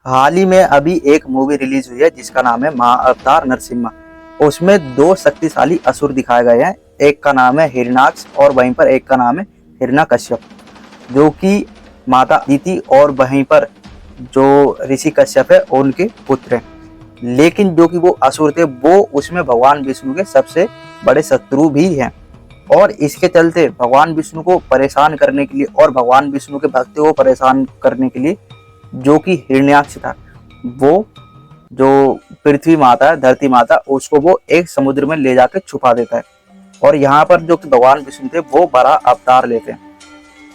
हाल ही में अभी एक मूवी रिलीज हुई है जिसका नाम है महाअवतार नरसिम्हा। उसमें दो शक्तिशाली असुर दिखाए गए हैं। एक का नाम है हिरण्याक्ष और वहीं पर एक का नाम है हिरण्यकश्यप, जो कि माता अदिति और वहीं पर जो ऋषि कश्यप है उनके पुत्र हैं। लेकिन जो कि वो असुर थे वो उसमें भगवान विष्णु के सबसे बड़े शत्रु भी हैं। और इसके चलते भगवान विष्णु को परेशान करने के लिए और भगवान विष्णु के भक्तों को परेशान करने के लिए जो कि हिरण्याक्ष था, वो जो पृथ्वी माता है, धरती माता, उसको वो एक समुद्र में ले जाकर छुपा देता है। और यहाँ पर जो कि भगवान विष्णु थे वो बड़ा अवतार लेते हैं।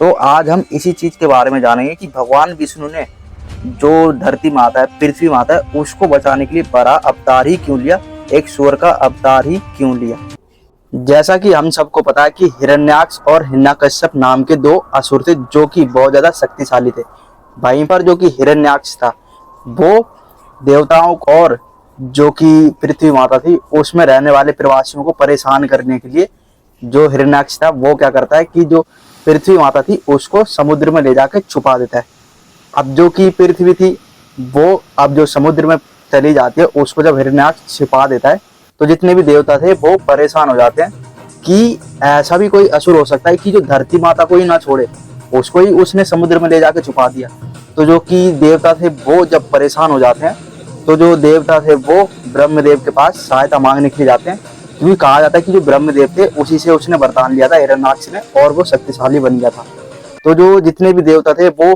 तो आज हम इसी चीज के बारे में जानेंगे कि भगवान विष्णु ने जो धरती माता है, पृथ्वी माता है, उसको बचाने के लिए बड़ा अवतार ही क्यों लिया, एक सूअर का अवतार ही क्यों लिया। जैसा कि हम सबको पता है कि हिरण्याक्ष और हिरण्यकश्यप नाम के दो असुर थे जो कि बहुत ज्यादा शक्तिशाली थे। वहीं पर जो कि हिरण्याक्ष था वो देवताओं और जो कि पृथ्वी माता थी उसमें रहने वाले प्रवासियों को परेशान करने के लिए जो हिरण्याक्ष था वो क्या करता है कि जो पृथ्वी माता थी उसको समुद्र में ले जाकर छुपा देता है। अब जो कि पृथ्वी थी वो अब जो समुद्र में चली जाती है, उसको जब हिरण्याक्ष छिपा देता है तो जितने भी देवता थे वो परेशान हो जाते हैं कि ऐसा भी कोई असुर हो सकता है कि जो धरती माता को ही ना छोड़े, उसको ही उसने समुद्र में ले जाकर छुपा दिया। तो जो कि देवता थे वो जब परेशान हो जाते हैं तो जो देवता थे वो ब्रह्मदेव के पास सहायता मांगने के लिए जाते हैं, क्योंकि कहा जाता है कि जो ब्रह्मदेव थे उसी से उसने वरदान लिया था हिरण्याक्ष ने और वो शक्तिशाली बन गया था। तो जो जितने भी देवता थे वो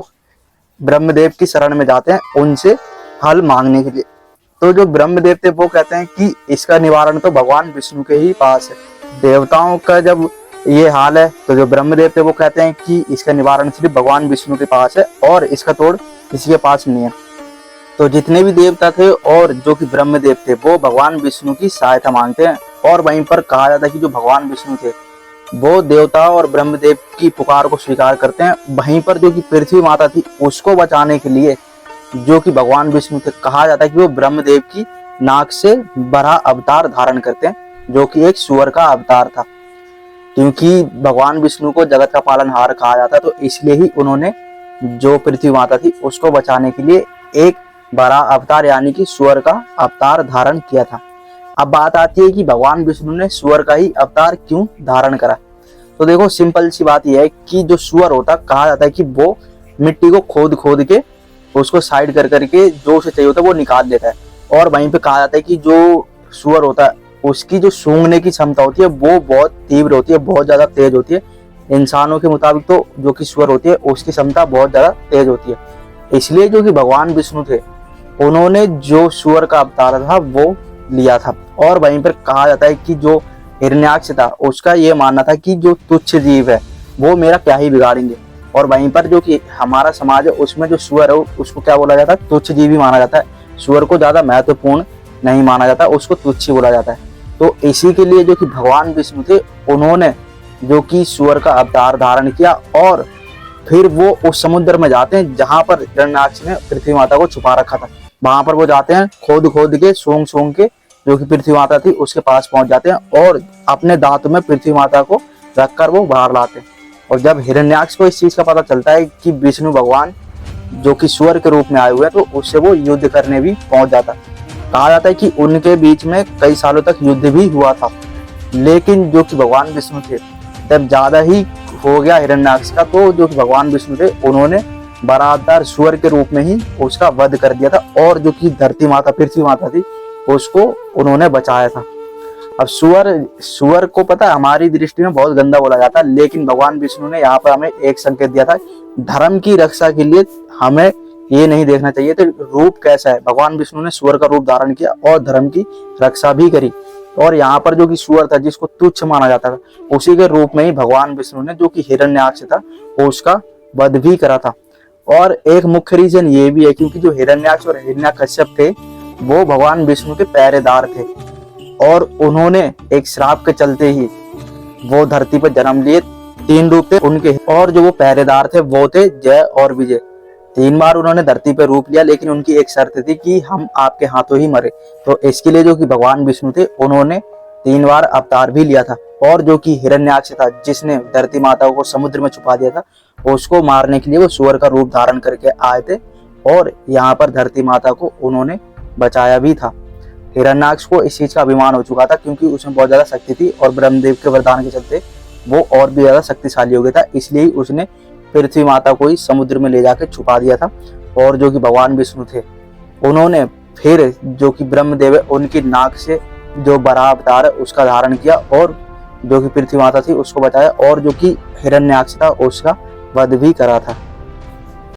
ब्रह्मदेव की शरण में जाते हैं उनसे हल मांगने के लिए। तो जो ब्रह्मदेव थे वो कहते हैं कि इसका निवारण तो भगवान विष्णु के ही पास है। देवताओं का जब ये हाल है तो जो ब्रह्मदेव थे वो कहते हैं कि इसका निवारण सिर्फ भगवान विष्णु के पास है और इसका तोड़ किसी के पास नहीं है। तो जितने भी देवता थे और जो कि ब्रह्मदेव थे वो भगवान विष्णु की सहायता मांगते हैं। और वहीं पर कहा जाता है कि जो भगवान विष्णु थे वो देवता और ब्रह्मदेव की पुकार को स्वीकार करते हैं। वहीं पर जो कि पृथ्वी माता थी उसको बचाने के लिए जो कि भगवान विष्णु थे, कहा जाता है कि वो ब्रह्मदेव की नाक से बड़ा अवतार धारण करते हैं जो कि एक सूअर का अवतार था। क्योंकि भगवान विष्णु को जगत का पालनहार कहा जाता है तो इसलिए ही उन्होंने जो पृथ्वी माता थी उसको बचाने के लिए एक बड़ा अवतार यानी कि सूअर का अवतार धारण किया था। अब बात आती है कि भगवान विष्णु ने सूअर का ही अवतार क्यों धारण करा। तो देखो सिंपल सी बात यह है कि जो सूअर होता, कहा जाता है कि वो मिट्टी को खोद खोद के उसको साइड कर करके जो उसे चाहिए होता है वो निकाल लेता है। और वहीं पे कहा जाता है कि जो सूअर होता है उसकी जो सूंघने की क्षमता होती है वो बहुत तीव्र होती है, बहुत ज्यादा तेज होती है। इंसानों के मुताबिक तो जो कि सूअर होती है उसकी क्षमता बहुत ज्यादा तेज होती है। इसलिए जो कि भगवान विष्णु थे उन्होंने जो सूअर का अवतार था वो लिया था। और वहीं पर कहा जाता है कि जो हिरण्याक्ष था उसका ये मानना था कि जो तुच्छ जीव है वो मेरा क्या ही बिगाड़ेंगे। और वहीं पर जो कि हमारा समाज है उसमें जो सूअर है उसको क्या बोला जाता है, तुच्छ जीव ही माना जाता है। सूअर को ज्यादा महत्वपूर्ण नहीं माना जाता, उसको तुच्छ ही बोला जाता है। तो इसी के लिए जो कि भगवान विष्णु थे उन्होंने जो कि सूअर का अवतार धारण किया और फिर वो उस समुद्र में जाते हैं जहां पर हिरण्याक्ष ने पृथ्वी माता को छुपा रखा था। वहां पर वो जाते हैं खोद खोद के सूंघ सूंघ के जो कि पृथ्वी माता थी उसके पास पहुंच जाते हैं और अपने दांत में पृथ्वी माता को रखकर वो बाहर लाते हैं। और जब हिरण्याक्ष को इस चीज का पता चलता है कि विष्णु भगवान जो कि सूअर के रूप में आए हुए हैं तो उससे वो युद्ध करने भी पहुंच जाता है। कहा जाता है कि उनके बीच में कई सालों तक युद्ध भी हुआ था। लेकिन जो कि भगवान विष्णु थे जब ज्यादा ही हो गया हिरण्याक्ष का तो जो कि भगवान विष्णु थे उन्होंने बराबर सूअर के रूप में ही उसका वध कर दिया था और जो कि धरती माता पृथ्वी माता थी उसको उन्होंने बचाया था। अब सूअर को पता है हमारी दृष्टि में बहुत गंदा बोला जाता है, लेकिन भगवान विष्णु ने यहाँ पर हमें एक संकेत दिया था, धर्म की रक्षा के लिए हमें ये नहीं देखना चाहिए तो रूप कैसा है। भगवान विष्णु ने सूअर का रूप धारण किया और धर्म की रक्षा भी करी। और यहाँ पर जो कि सूअर था जिसको तुच्छ माना जाता था उसी के रूप में ही भगवान विष्णु ने जो कि हिरण्याक्ष था उसका वध भी करा था। और एक मुख्य रीजन ये भी है क्योंकि जो हिरण्याक्ष और हिरण्यकश्यप थे वो भगवान विष्णु के पहरेदार थे और उन्होंने एक श्राप के चलते ही वो धरती पर जन्म लिए। 3 रूप थे उनके और जो वो पहरेदार थे वो थे जय और विजय। 3 बार उन्होंने धरती पर रूप लिया लेकिन उनकी एक शर्त थी कि हम आपके हाथों ही मरे। तो इसके लिए जो कि भगवान विष्णु थे उन्होंने 3 बार अवतार भी लिया था। और जो कि हिरण्याक्ष था जिसने धरती माता को समुद्र में छुपा दिया था उसको मारने के लिए वो सूअर का रूप धारण करके आए थे और यहाँ पर धरती माता को उन्होंने बचाया भी था। हिरण्याक्ष को इस चीज का अभिमान हो चुका था क्योंकि उसमें बहुत ज्यादा शक्ति थी और ब्रह्मदेव के वरदान के चलते वो और भी ज्यादा शक्तिशाली हो गया था, इसलिए उसने पृथ्वी माता को ही समुद्र में ले जाकर छुपा दिया था। और जो कि भगवान विष्णु थे उन्होंने फिर जो कि ब्रह्मदेव है उनकी नाक से जो बराह अवतार है उसका धारण किया और जो कि पृथ्वी माता थी उसको बचाया और जो कि हिरण्याक्ष था उसका वध भी करा था।